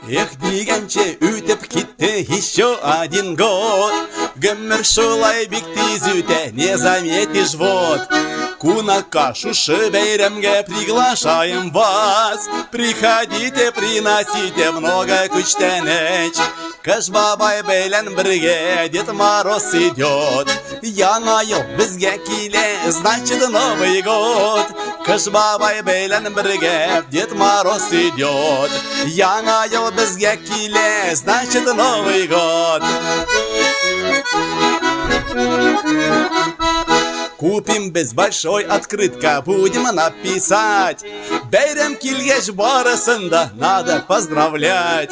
Эх, дегенше өтіп кетті еще один год. Гомер шулай бик тиз үтә, не заметишь вот. Кунакка шушы бәйрәмгә приглашаем вас. Приходите, приносите много күчтәнеч. Кыш бабай белән бергә Дед Мороз идет. Яңа ел безгә килә, значит Новый год. Кыш бабай белән бергә Дед Мороз идет. Яңа ел безгә килә, значит Новый год. Купим без большой открытка, будем написать: бәйрәм килгәч барысын да надо поздравлять.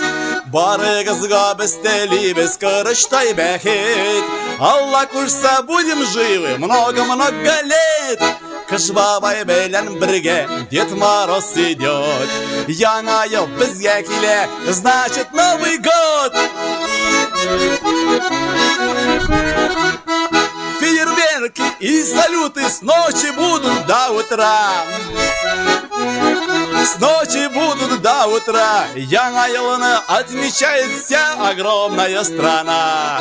Барыгызга без телибез кырыштай бәхет. Алла күрсә будем живы много-много лет. Кыш бабай белән бергә Дед Мороз идет. Яңа ел безгә килә, значит Новый год. Фейерверки и салюты с ночи будут до утра. С ночи будут до утра. Яңа елны отмечает вся огромная страна.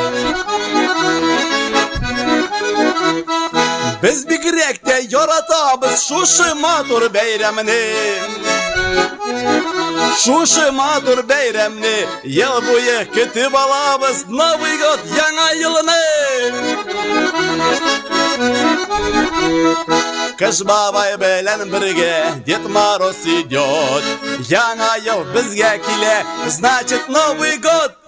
Без бигрәк тә яратабыз шушы матур бәйрәмне. Шушы матур бәйрәмне ел буе көтеп алабыз Новый год, яңа елны. Кыш бабай белән бергә Дед Мороз идет. Яңа ел безгә килә, значит Новый год.